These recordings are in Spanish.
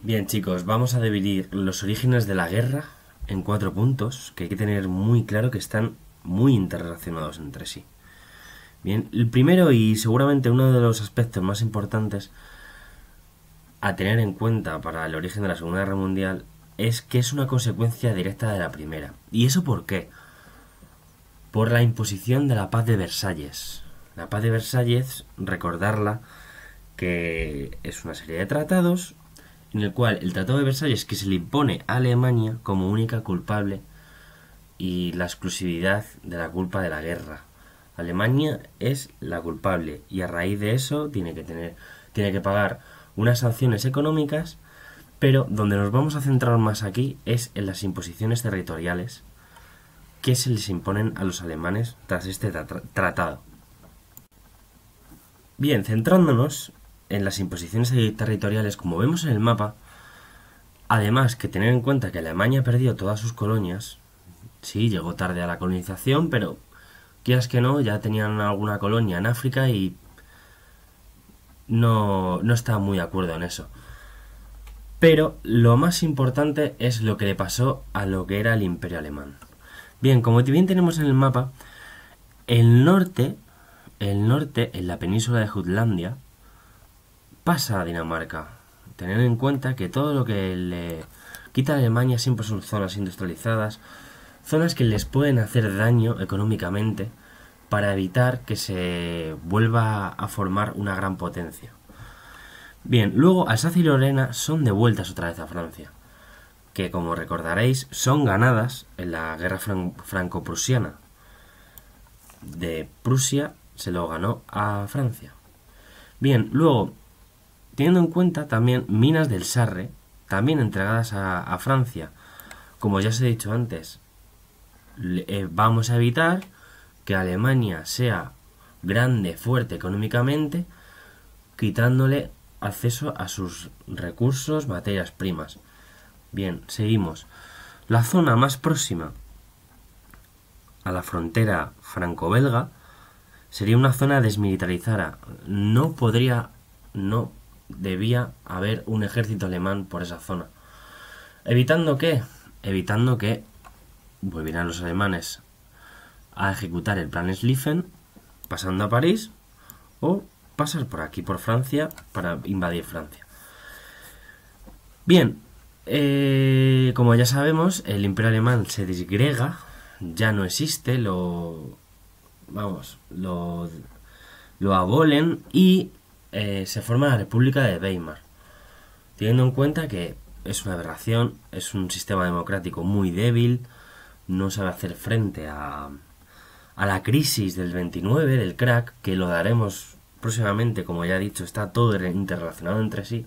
Bien, chicos, vamos a dividir los orígenes de la guerra en 4 puntos que hay que tener muy claro que están muy interrelacionados entre sí. Bien, el primero y seguramente uno de los aspectos más importantes a tener en cuenta para el origen de la Segunda Guerra Mundial es que es una consecuencia directa de la primera. ¿Y eso por qué? Por la imposición de la Paz de Versalles. La Paz de Versalles, recordarla, que es una serie de tratados en el cual el Tratado de Versalles que se le impone a Alemania como única culpable y la exclusividad de la culpa de la guerra. Alemania es la culpable y a raíz de eso tiene que pagar unas sanciones económicas, pero donde nos vamos a centrar más aquí es en las imposiciones territoriales que se les imponen a los alemanes tras este tratado. Bien, centrándonos en las imposiciones territoriales, como vemos en el mapa, además que tener en cuenta que Alemania perdió todas sus colonias, sí, llegó tarde a la colonización, pero quieras que no, ya tenían alguna colonia en África y no estaba muy de acuerdo en eso. Pero lo más importante es lo que le pasó a lo que era el Imperio Alemán. Bien, como bien tenemos en el mapa, el norte, en la península de Jutlandia, pasa a Dinamarca. Tener en cuenta que todo lo que le quita a Alemania siempre son zonas industrializadas, zonas que les pueden hacer daño económicamente para evitar que se vuelva a formar una gran potencia. Bien, luego Alsacia y Lorena son devueltas otra vez a Francia, que como recordaréis son ganadas en la guerra franco-prusiana. De Prusia se lo ganó a Francia. Bien, luego, teniendo en cuenta también minas del Sarre, también entregadas a Francia. Como ya os he dicho antes, vamos a evitar que Alemania sea grande, fuerte económicamente, quitándole acceso a sus recursos, materias primas. Bien, seguimos. La zona más próxima a la frontera franco-belga sería una zona desmilitarizada. No debía haber un ejército alemán por esa zona. ¿Evitando qué? Evitando que volvieran los alemanes a ejecutar el plan Schlieffen, pasando a París, o pasar por aquí, por Francia, para invadir Francia. Bien, como ya sabemos, el Imperio Alemán se disgrega, ya no existe, lo abolen y se forma la República de Weimar, teniendo en cuenta que es una aberración, es un sistema democrático muy débil, no sabe hacer frente a la crisis del 29, del crack, que lo daremos próximamente, como ya he dicho, está todo interrelacionado entre sí,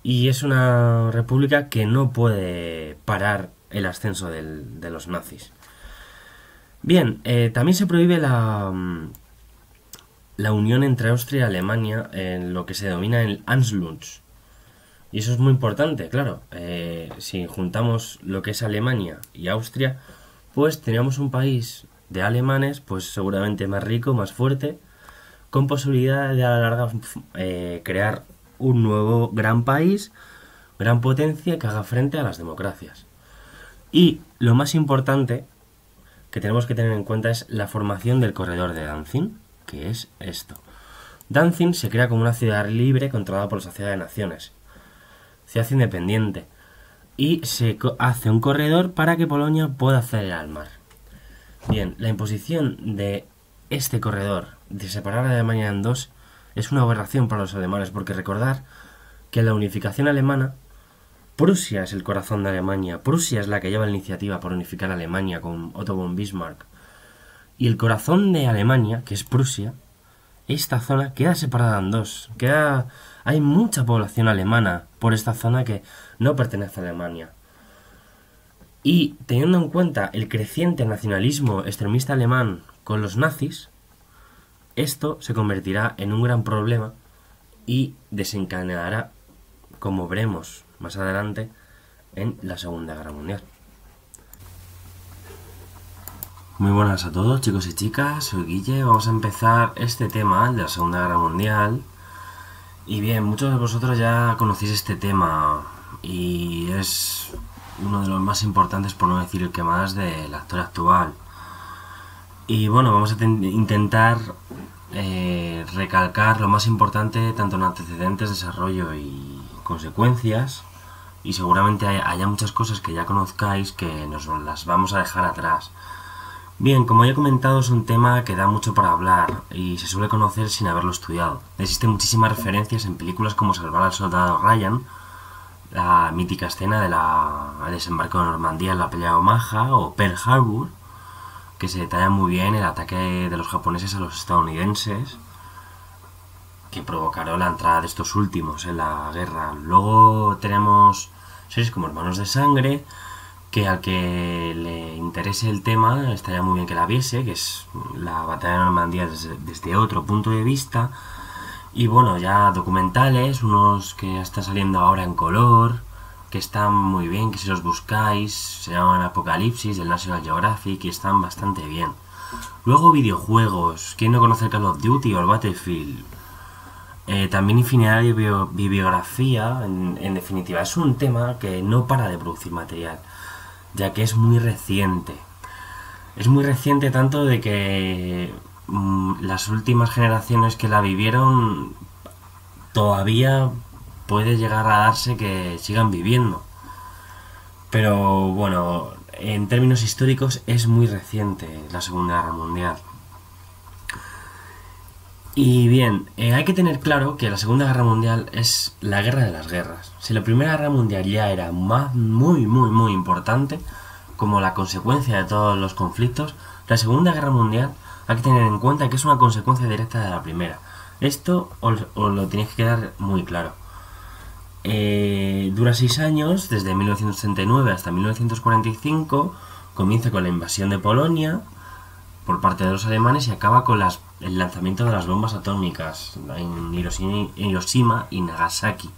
y es una república que no puede parar el ascenso de los nazis. Bien, también se prohíbe la unión entre Austria y Alemania en lo que se denomina el Anschluss. Y eso es muy importante, claro. Si juntamos lo que es Alemania y Austria, pues teníamos un país de alemanes, pues seguramente más rico, más fuerte, con posibilidad de a la larga crear un nuevo gran país, gran potencia que haga frente a las democracias. Y lo más importante que tenemos que tener en cuenta es la formación del corredor de Danzig, que es esto. Danzig se crea como una ciudad libre controlada por la Sociedad de Naciones, ciudad independiente, y se hace un corredor para que Polonia pueda acceder al mar. Bien, la imposición de este corredor, de separar a Alemania en dos, es una aberración para los alemanes, porque recordar que la unificación alemana, Prusia es el corazón de Alemania, Prusia es la que lleva la iniciativa por unificar Alemania con Otto von Bismarck, y el corazón de Alemania, que es Prusia, esta zona queda separada en dos, hay mucha población alemana por esta zona que no pertenece a Alemania. Y teniendo en cuenta el creciente nacionalismo extremista alemán con los nazis, esto se convertirá en un gran problema y desencadenará, como veremos más adelante, en la Segunda Guerra Mundial. Muy buenas a todos, chicos y chicas, soy Guille. Vamos a empezar este tema de la Segunda Guerra Mundial Y bien, muchos de vosotros ya conocéis este tema y es uno de los más importantes, por no decir el que más, del actor actual. Y bueno, vamos a intentar recalcar lo más importante tanto en antecedentes, desarrollo y consecuencias. Y seguramente haya muchas cosas que ya conozcáis que nos las vamos a dejar atrás. Bien, como ya he comentado, es un tema que da mucho para hablar y se suele conocer sin haberlo estudiado. Existen muchísimas referencias en películas como Salvar al soldado Ryan, la mítica escena del desembarco de Normandía en la pelea de Omaha, o Pearl Harbor, que se detalla muy bien el ataque de los japoneses a los estadounidenses, que provocaron la entrada de estos últimos en la guerra. Luego tenemos series como Hermanos de Sangre, que al que le interese el tema estaría muy bien que la viese, que es la batalla de Normandía desde otro punto de vista. Y bueno, ya documentales, unos que ya están saliendo ahora en color, que están muy bien, que si los buscáis, se llaman Apocalipsis del National Geographic y están bastante bien. Luego videojuegos, ¿quién no conoce el Call of Duty o el Battlefield? También infinidad de bibliografía, en definitiva, es un tema que no para de producir material, ya que es muy reciente. Es muy reciente tanto de que las últimas generaciones que la vivieron todavía puede llegar a darse que sigan viviendo. Pero bueno, en términos históricos es muy reciente la Segunda Guerra Mundial. Y bien, hay que tener claro que la Segunda Guerra Mundial es la guerra de las guerras. Si la Primera Guerra Mundial ya era muy importante, como la consecuencia de todos los conflictos, la Segunda Guerra Mundial hay que tener en cuenta que es una consecuencia directa de la primera. Esto os lo tenéis que quedar muy claro. Dura 6 años, desde 1939 hasta 1945, comienza con la invasión de Polonia por parte de los alemanes y acaba con el lanzamiento de las bombas atómicas en Hiroshima y Nagasaki,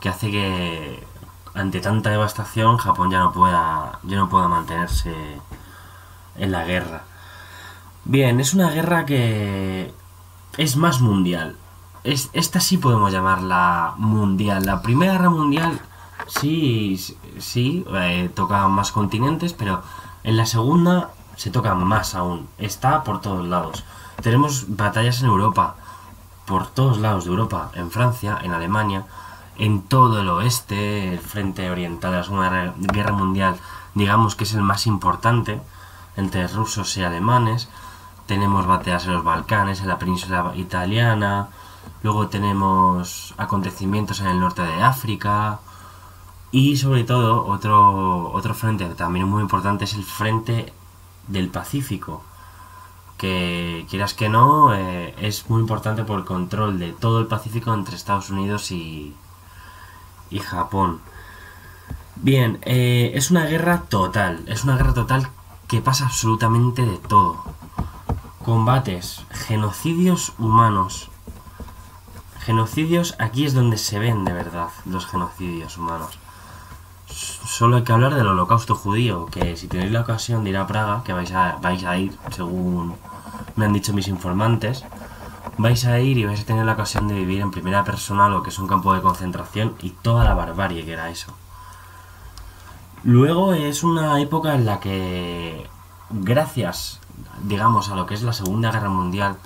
que hace que ante tanta devastación Japón ya no pueda mantenerse en la guerra. Bien, es una guerra que es más mundial. Esta sí podemos llamarla mundial. La Primera Guerra Mundial sí, toca más continentes, pero en la segunda se toca más aún. Está por todos lados. Tenemos batallas en Europa, por todos lados de Europa, en Francia, en Alemania, en todo el oeste, el frente oriental de la Segunda Guerra Mundial, digamos que es el más importante, entre rusos y alemanes. Tenemos batallas en los Balcanes, en la península italiana, luego tenemos acontecimientos en el norte de África y sobre todo otro frente que también es muy importante es el frente del Pacífico, que quieras que no, es muy importante por el control de todo el Pacífico entre Estados Unidos y Japón. Bien, es una guerra total que pasa absolutamente de todo. Combates, genocidios humanos. Genocidios, aquí es donde se ven de verdad los genocidios humanos. Solo hay que hablar del holocausto judío, que si tenéis la ocasión de ir a Praga, que vais a ir, según me han dicho mis informantes, vais a ir y vais a tener la ocasión de vivir en primera persona lo que es un campo de concentración y toda la barbarie que era eso. Luego es una época en la que, gracias, digamos, a lo que es la Segunda Guerra Mundial,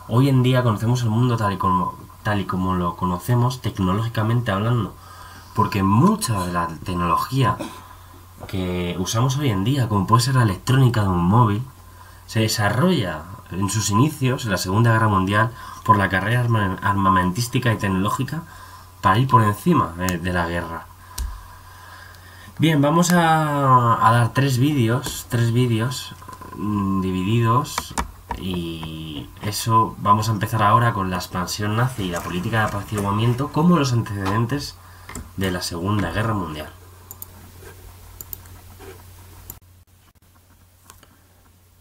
hoy en día conocemos el mundo tal y como lo conocemos tecnológicamente hablando, porque mucha de la tecnología que usamos hoy en día, como puede ser la electrónica de un móvil, se desarrolla en sus inicios, en la Segunda Guerra Mundial, por la carrera armamentística y tecnológica para ir por encima de la guerra. Bien, vamos a dar tres vídeos divididos, y eso vamos a empezar ahora con la expansión nazi y la política de apaciguamiento como los antecedentes de la Segunda Guerra Mundial.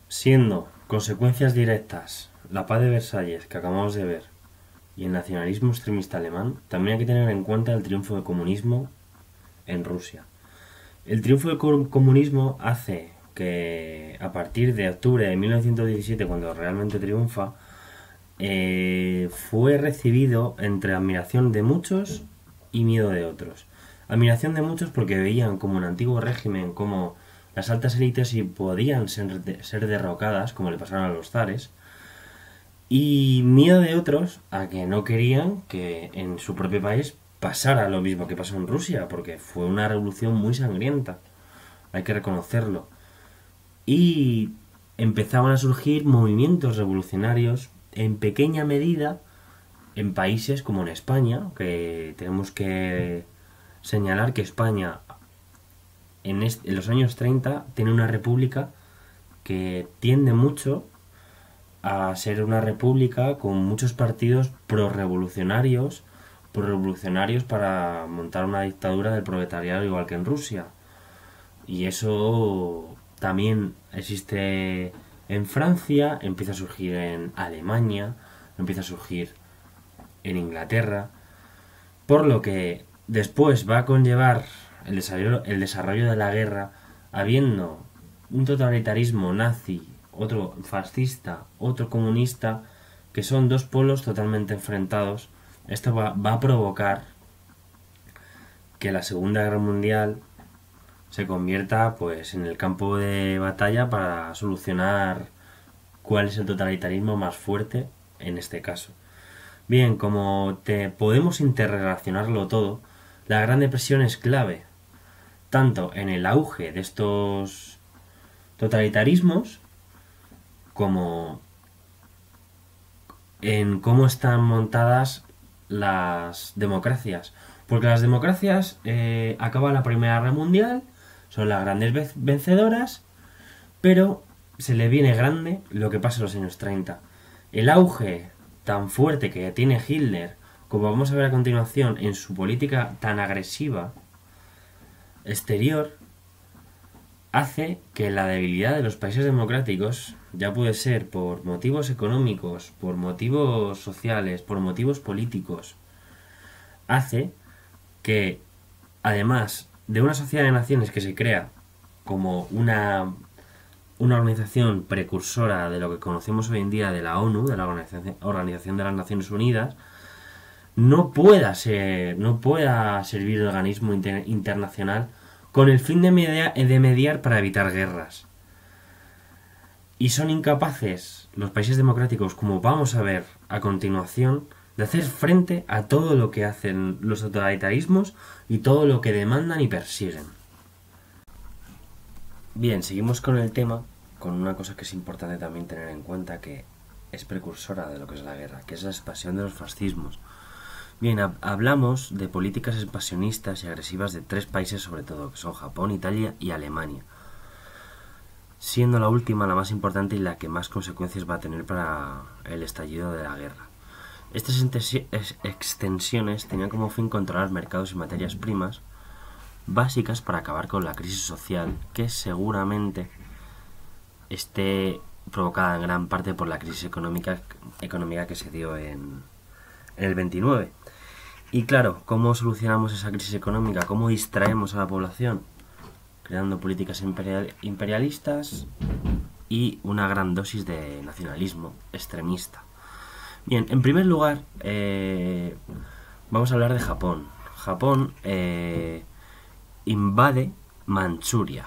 Siendo consecuencias directas la paz de Versalles que acabamos de ver y el nacionalismo extremista alemán, también hay que tener en cuenta el triunfo del comunismo en Rusia. El triunfo del comunismo hace que a partir de octubre de 1917, cuando realmente triunfa, fue recibido entre admiración de muchos y miedo de otros. Admiración de muchos porque veían como un antiguo régimen, como las altas élites y podían ser derrocadas, como le pasaron a los zares, y miedo de otros a que no querían que en su propio país pasara lo mismo que pasó en Rusia, porque fue una revolución muy sangrienta, hay que reconocerlo. Y empezaban a surgir movimientos revolucionarios en pequeña medida en países como en España, que tenemos que señalar que España en los años 30 tiene una república que tiende mucho a ser una república con muchos partidos pro-revolucionarios para montar una dictadura del proletariado igual que en Rusia. Y eso también existe en Francia, empieza a surgir en Alemania, empieza a surgir en Inglaterra, por lo que después va a conllevar el desarrollo de la guerra, habiendo un totalitarismo nazi, otro fascista, otro comunista, que son dos polos totalmente enfrentados. Esto va a provocar que la Segunda Guerra Mundial se convierta pues en el campo de batalla para solucionar cuál es el totalitarismo más fuerte en este caso. Bien, como te podemos interrelacionarlo todo, la Gran Depresión es clave, tanto en el auge de estos totalitarismos como en cómo están montadas las democracias. Porque las democracias acaban la Primera Guerra Mundial, son las grandes vencedoras, pero se le viene grande lo que pasa en los años 30. El auge tan fuerte que tiene Hitler, como vamos a ver a continuación, en su política tan agresiva exterior, hace que la debilidad de los países democráticos, ya puede ser por motivos económicos, por motivos sociales, por motivos políticos, hace que, además de una sociedad de naciones que se crea como una organización precursora de lo que conocemos hoy en día de la ONU, de la Organización de las Naciones Unidas, no pueda servir de organismo internacional con el fin de mediar para evitar guerras. Y son incapaces los países democráticos, como vamos a ver a continuación, de hacer frente a todo lo que hacen los totalitarismos y todo lo que demandan y persiguen. Bien, seguimos con el tema, con una cosa que es importante también tener en cuenta, que es precursora de lo que es la guerra, que es la expansión de los fascismos. Bien, hablamos de políticas expansionistas y agresivas de tres países sobre todo, que son Japón, Italia y Alemania, siendo la última la más importante y la que más consecuencias va a tener para el estallido de la guerra. Estas extensiones tenían como fin controlar mercados y materias primas básicas para acabar con la crisis social, que seguramente esté provocada en gran parte por la crisis económica que se dio en el 29. Y claro, ¿cómo solucionamos esa crisis económica? ¿Cómo distraemos a la población? Creando políticas imperialistas y una gran dosis de nacionalismo extremista. Bien, en primer lugar, vamos a hablar de Japón. Japón invade Manchuria.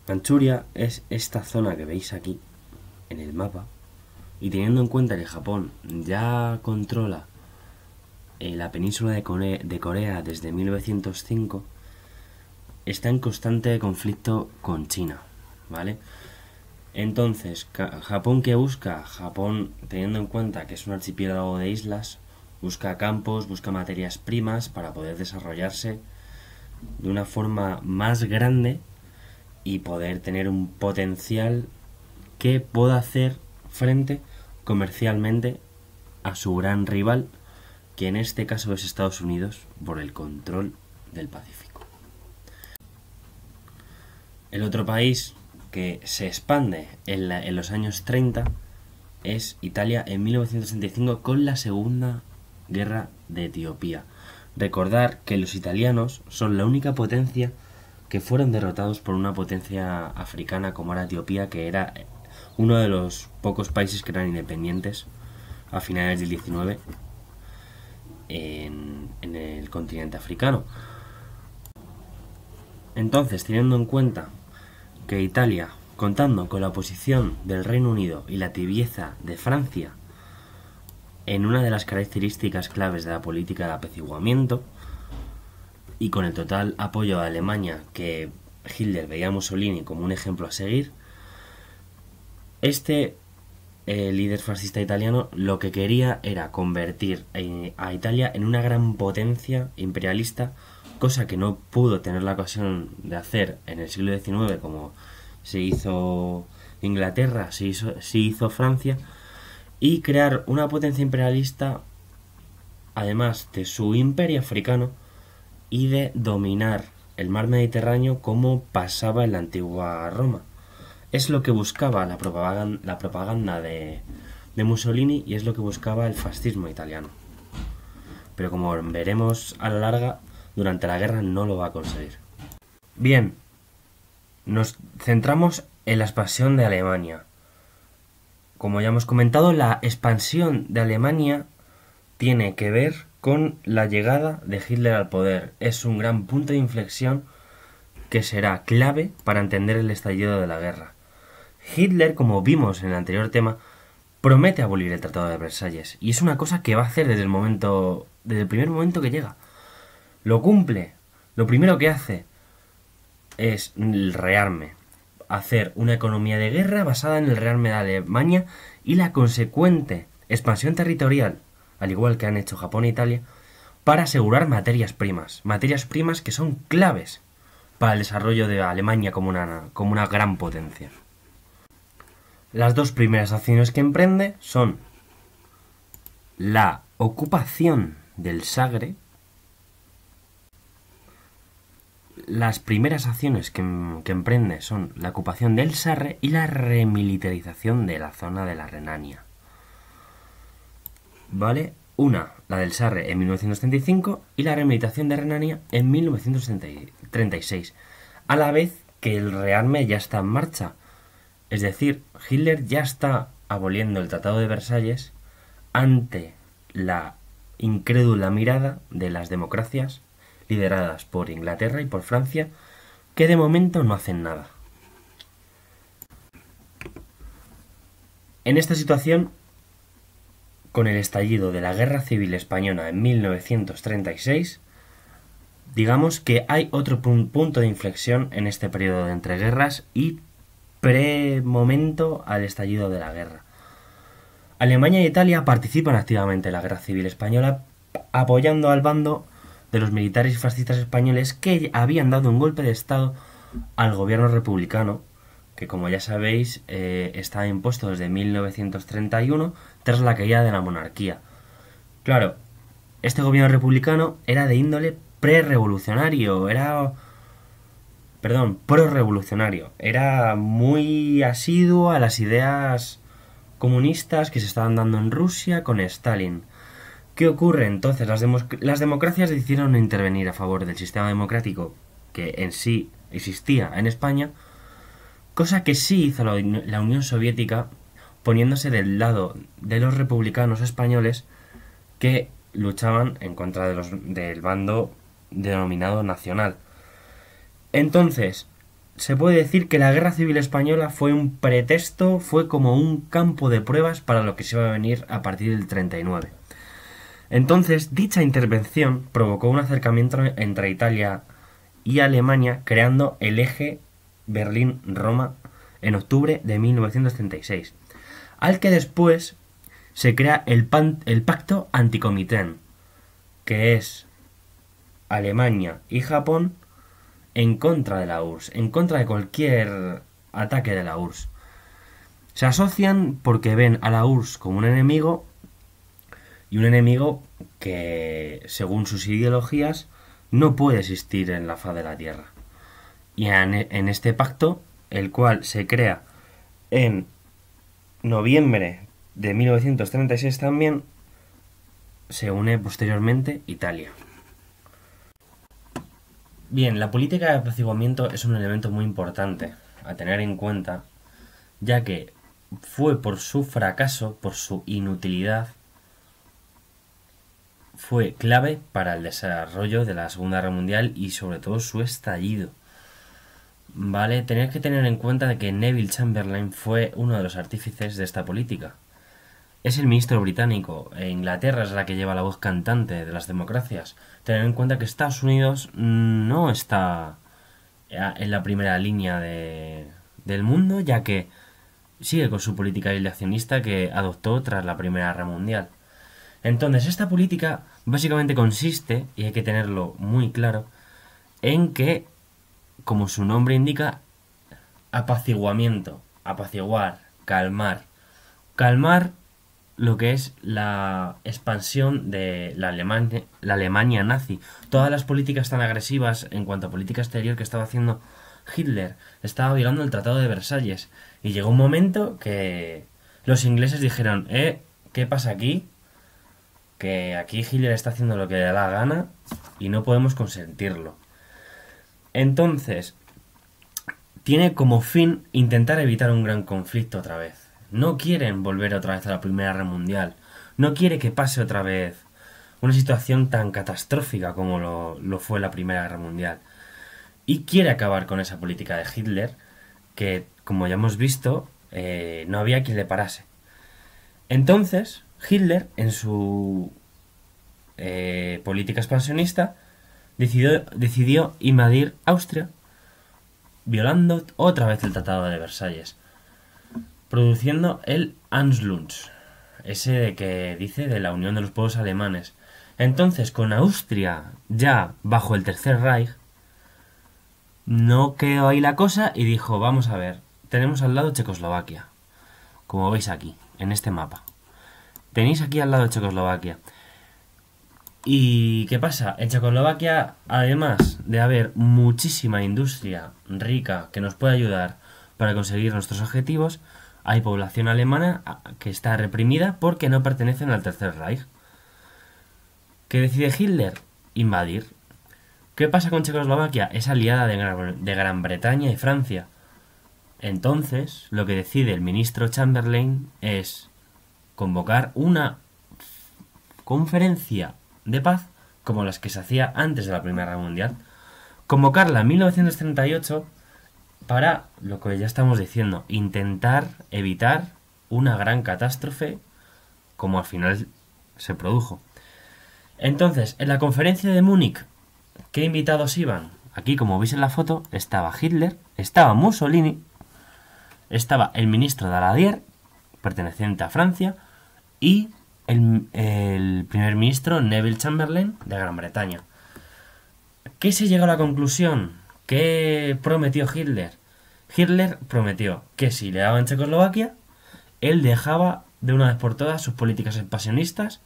Manchuria es esta zona que veis aquí en el mapa, y teniendo en cuenta que Japón ya controla la península de Corea desde 1905, está en constante conflicto con China, ¿vale? Entonces, ¿Japón qué busca? Japón, teniendo en cuenta que es un archipiélago de islas, busca campos, busca materias primas para poder desarrollarse de una forma más grande y poder tener un potencial que pueda hacer frente comercialmente a su gran rival, que en este caso es Estados Unidos, por el control del Pacífico. El otro país que se expande en los años 30 es Italia en 1965 con la Segunda Guerra de Etiopía. Recordar que los italianos son la única potencia que fueron derrotados por una potencia africana como era Etiopía, que era uno de los pocos países que eran independientes a finales del 19 en el continente africano. Entonces, teniendo en cuenta que Italia, contando con la oposición del Reino Unido y la tibieza de Francia en una de las características claves de la política de apaciguamiento, y con el total apoyo de Alemania, que Hitler veía a Mussolini como un ejemplo a seguir, este líder fascista italiano lo que quería era convertir a Italia en una gran potencia imperialista, cosa que no pudo tener la ocasión de hacer en el siglo XIX, como se hizo Inglaterra, se hizo Francia, y crear una potencia imperialista además de su imperio africano y de dominar el mar Mediterráneo como pasaba en la antigua Roma. Es lo que buscaba la propaganda de Mussolini, y es lo que buscaba el fascismo italiano. Pero como veremos a la larga, durante la guerra no lo va a conseguir. Bien, nos centramos en la expansión de Alemania. Como ya hemos comentado, la expansión de Alemania tiene que ver con la llegada de Hitler al poder. Es un gran punto de inflexión que será clave para entender el estallido de la guerra. Hitler, como vimos en el anterior tema, promete abolir el Tratado de Versalles, y es una cosa que va a hacer desde el primer momento que llega. Lo cumple. Lo primero que hace es el rearme, hacer una economía de guerra basada en el rearme de Alemania y la consecuente expansión territorial, al igual que han hecho Japón e Italia, para asegurar materias primas que son claves para el desarrollo de Alemania como una gran potencia. Las dos primeras acciones que emprende son la ocupación del Sagre. Las primeras acciones que emprende son la ocupación del Sarre y la remilitarización de la zona de la Renania. ¿Vale? Una, la del Sarre en 1935, y la remilitarización de Renania en 1936. A la vez que el rearme ya está en marcha. Es decir, Hitler ya está aboliendo el Tratado de Versalles ante la incrédula mirada de las democracias lideradas por Inglaterra y por Francia, que de momento no hacen nada. En esta situación, con el estallido de la Guerra Civil Española en 1936, digamos que hay otro punto de inflexión en este periodo de entreguerras y pre-momento al estallido de la guerra. Alemania e Italia participan activamente en la Guerra Civil Española, apoyando al bando de los militares fascistas españoles que habían dado un golpe de estado al gobierno republicano, que como ya sabéis estaba impuesto desde 1931 tras la caída de la monarquía. Claro, este gobierno republicano era de índole pro-revolucionario, era muy asiduo a las ideas comunistas que se estaban dando en Rusia con Stalin. ¿Qué ocurre? Entonces, las democracias decidieron intervenir a favor del sistema democrático que en sí existía en España, cosa que sí hizo la Unión Soviética, poniéndose del lado de los republicanos españoles que luchaban en contra del bando denominado nacional. Entonces, se puede decir que la Guerra Civil Española fue un pretexto, fue como un campo de pruebas para lo que se iba a venir a partir del 39. Entonces, dicha intervención provocó un acercamiento entre Italia y Alemania, creando el eje Berlín-Roma en octubre de 1936, al que después se crea el Pacto Anticomitén, que es Alemania y Japón en contra de la URSS, en contra de cualquier ataque de la URSS. Se asocian porque ven a la URSS como un enemigo, y un enemigo que, según sus ideologías, no puede existir en la faz de la Tierra. Y en este pacto, el cual se crea en noviembre de 1936 también, se une posteriormente Italia. Bien, la política de apaciguamiento es un elemento muy importante a tener en cuenta, ya que fue por su fracaso, por su inutilidad, fue clave para el desarrollo de la Segunda Guerra Mundial y sobre todo su estallido. Vale, tenéis que tener en cuenta de que Neville Chamberlain fue uno de los artífices de esta política. Es el ministro británico, e Inglaterra es la que lleva la voz cantante de las democracias. Tener en cuenta que Estados Unidos no está en la primera línea del mundo, ya que sigue con su política aislacionista que adoptó tras la Primera Guerra Mundial. Entonces, esta política básicamente consiste, y hay que tenerlo muy claro, en que, como su nombre indica, apaciguamiento, apaciguar, calmar. Calmar lo que es la expansión de la Alemania nazi. Todas las políticas tan agresivas en cuanto a política exterior que estaba haciendo Hitler. Estaba violando el Tratado de Versalles. Y llegó un momento que los ingleses dijeron, ¿qué pasa aquí? Que aquí Hitler está haciendo lo que le da la gana y no podemos consentirlo. Entonces, tiene como fin intentar evitar un gran conflicto otra vez. No quieren volver otra vez a la Primera Guerra Mundial. No quiere que pase otra vez una situación tan catastrófica como lo fue la Primera Guerra Mundial. Y quiere acabar con esa política de Hitler que, como ya hemos visto, no había quien le parase. Entonces, Hitler, en su política expansionista, decidió invadir Austria, violando otra vez el Tratado de Versalles, produciendo el Anschluss, ese de que dice de la unión de los pueblos alemanes. Entonces, con Austria ya bajo el Tercer Reich, no quedó ahí la cosa y dijo, vamos a ver, tenemos al lado Checoslovaquia, como veis aquí, en este mapa. Tenéis aquí al lado Checoslovaquia. ¿Y qué pasa? En Checoslovaquia, además de haber muchísima industria rica que nos puede ayudar para conseguir nuestros objetivos, hay población alemana que está reprimida porque no pertenecen al Tercer Reich. ¿Qué decide Hitler? Invadir. ¿Qué pasa con Checoslovaquia? Es aliada de Gran Bretaña y Francia. Entonces, lo que decide el ministro Chamberlain es convocar una conferencia de paz como las que se hacía antes de la Primera Guerra Mundial. Convocarla en 1938 para, lo que ya estamos diciendo, intentar evitar una gran catástrofe como al final se produjo. Entonces, en la conferencia de Múnich, ¿qué invitados iban? Aquí, como veis en la foto, estaba Hitler, estaba Mussolini, estaba el ministro Daladier, perteneciente a Francia, y el primer ministro Neville Chamberlain de Gran Bretaña. ¿Qué se llegó a la conclusión? ¿Qué prometió Hitler? Hitler prometió que si le daban Checoslovaquia, él dejaba de una vez por todas sus políticas expansionistas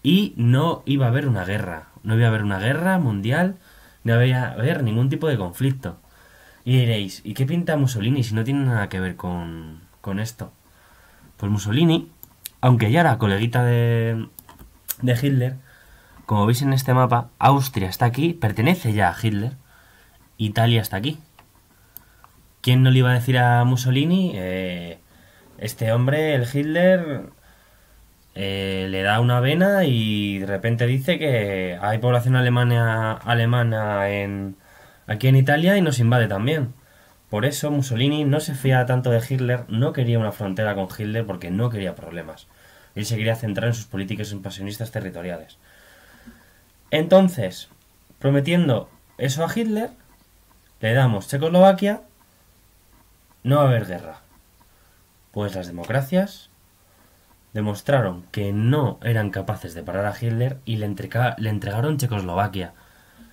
y no iba a haber una guerra. No iba a haber una guerra mundial, no iba a haber ningún tipo de conflicto. Y diréis, ¿y qué pinta Mussolini si no tiene nada que ver con esto? Pues Mussolini, aunque ya era coleguita de Hitler, como veis en este mapa, Austria está aquí, pertenece ya a Hitler, Italia está aquí. ¿Quién no le iba a decir a Mussolini? Este hombre, el Hitler, le da una vena y de repente dice que hay población alemana aquí en Italia y nos invade también. Por eso Mussolini no se fía tanto de Hitler, no quería una frontera con Hitler porque no quería problemas. Él se quería centrar en sus políticas expansionistas territoriales. Entonces, prometiendo eso a Hitler, le damos Checoslovaquia, no va a haber guerra. Pues las democracias demostraron que no eran capaces de parar a Hitler y le entregaron Checoslovaquia.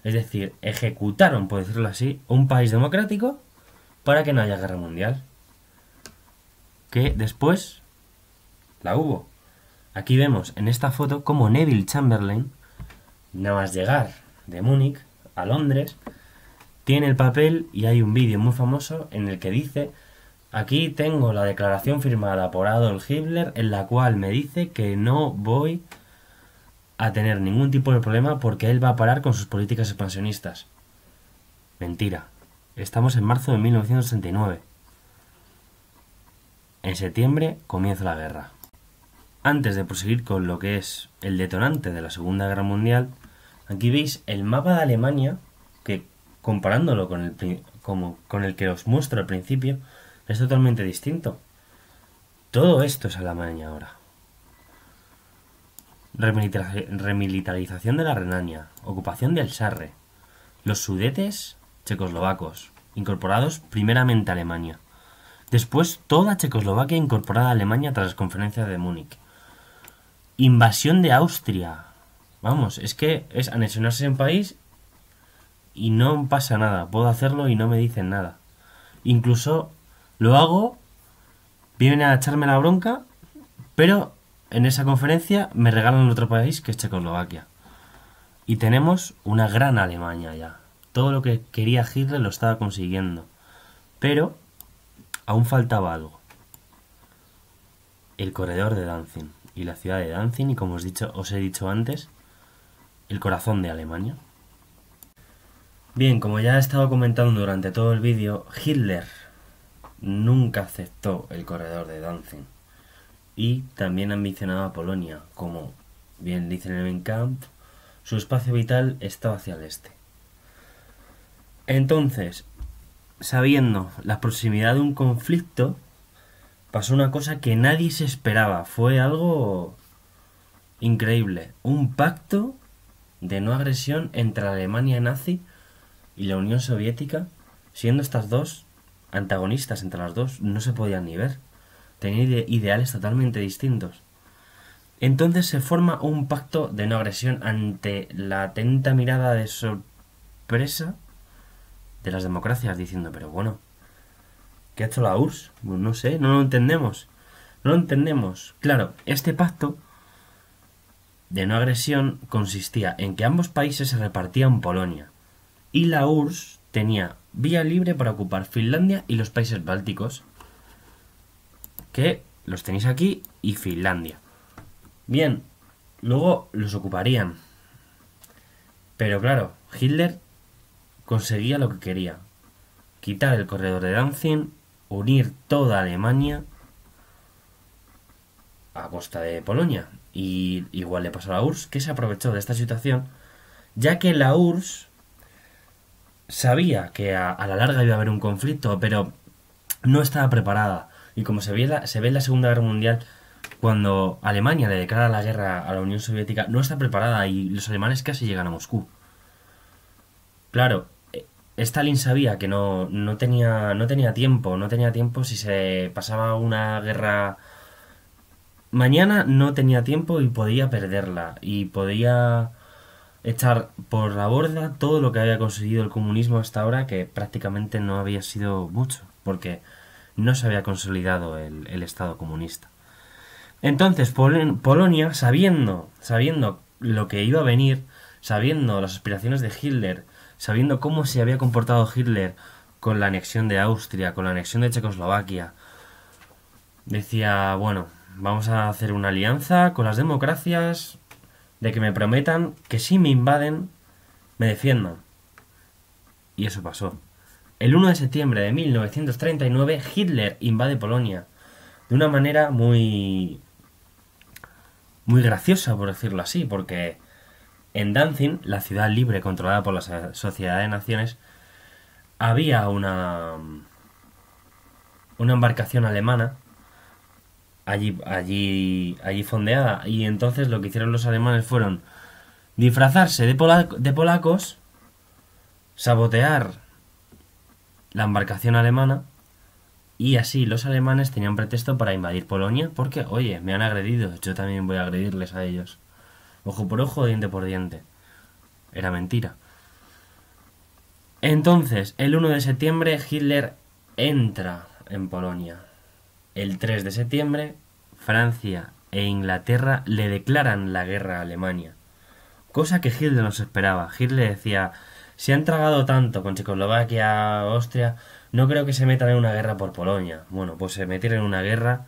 Es decir, ejecutaron, por decirlo así, un país democrático para que no haya guerra mundial. Que después la hubo. Aquí vemos en esta foto cómo Neville Chamberlain, nada más llegar de Múnich a Londres, tiene el papel y hay un vídeo muy famoso en el que dice: aquí tengo la declaración firmada por Adolf Hitler en la cual me dice que no voy a tener ningún tipo de problema porque él va a parar con sus políticas expansionistas. Mentira. Estamos en marzo de 1969. En septiembre comienza la guerra. Antes de proseguir con lo que es el detonante de la Segunda Guerra Mundial, aquí veis el mapa de Alemania, que comparándolo con el que os muestro al principio, es totalmente distinto. Todo esto es Alemania ahora. Remilitarización de la Renania, ocupación del Sarre, los Sudetes checoslovacos, incorporados primeramente a Alemania. Después toda Checoslovaquia incorporada a Alemania tras las conferencias de Múnich. Invasión de Austria. Vamos, es que es anexionarse en país y no pasa nada. Puedo hacerlo y no me dicen nada. Incluso lo hago, vienen a echarme la bronca, pero en esa conferencia me regalan otro país que es Checoslovaquia. Y tenemos una gran Alemania ya. Todo lo que quería Hitler lo estaba consiguiendo. Pero aún faltaba algo. El corredor de Danzig y la ciudad de Danzig, y como os he dicho antes, el corazón de Alemania. Bien, como ya he estado comentando durante todo el vídeo, Hitler nunca aceptó el corredor de Danzig y también ambicionaba Polonia. Como bien dice en el Mein Kampf, su espacio vital estaba hacia el este. Entonces, sabiendo la proximidad de un conflicto, pasó una cosa que nadie se esperaba. Fue algo increíble. Un pacto de no agresión entre la Alemania nazi y la Unión Soviética, siendo estas dos antagonistas entre las dos, no se podían ni ver. Tenían ideales totalmente distintos. Entonces se forma un pacto de no agresión ante la atenta mirada de sorpresa de las democracias, diciendo, pero bueno, ¿qué ha hecho la URSS? Pues no sé, no lo entendemos. No lo entendemos. Claro, este pacto de no agresión consistía en que ambos países se repartían Polonia y la URSS tenía vía libre para ocupar Finlandia y los países bálticos, que los tenéis aquí, y Finlandia. Bien, luego los ocuparían. Pero claro, Hitler conseguía lo que quería: quitar el corredor de Danzig, unir toda Alemania a costa de Polonia. Y igual le pasó a la URSS, que se aprovechó de esta situación, ya que la URSS sabía que a la larga iba a haber un conflicto, pero no estaba preparada. Y como se ve en la Segunda Guerra Mundial, cuando Alemania le declara la guerra a la Unión Soviética, no está preparada y los alemanes casi llegan a Moscú. Claro, Stalin sabía que no tenía tiempo si se pasaba una guerra mañana, no tenía tiempo y podía perderla y podía echar por la borda todo lo que había conseguido el comunismo hasta ahora, que prácticamente no había sido mucho, porque no se había consolidado el Estado comunista. Entonces Polonia, sabiendo lo que iba a venir, sabiendo las aspiraciones de Hitler, sabiendo cómo se había comportado Hitler con la anexión de Austria, con la anexión de Checoslovaquia, decía, bueno, vamos a hacer una alianza con las democracias, de que me prometan que si me invaden, me defiendan. Y eso pasó. El 1 de septiembre de 1939, Hitler invade Polonia de una manera muy graciosa, por decirlo así, porque en Danzig, la ciudad libre controlada por la Sociedad de Naciones, había una embarcación alemana allí fondeada, y entonces lo que hicieron los alemanes fueron disfrazarse de polacos, sabotear la embarcación alemana, y así los alemanes tenían pretexto para invadir Polonia, porque, oye, me han agredido, yo también voy a agredirles a ellos. Ojo por ojo, diente por diente. Era mentira. Entonces, el 1 de septiembre Hitler entra en Polonia. El 3 de septiembre, Francia e Inglaterra le declaran la guerra a Alemania. Cosa que Hitler no se esperaba. Hitler decía, si han tragado tanto con Checoslovaquia, Austria, no creo que se metan en una guerra por Polonia. Bueno, pues se metieron en una guerra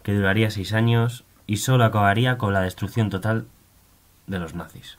que duraría 6 años y solo acabaría con la destrucción total de los nazis.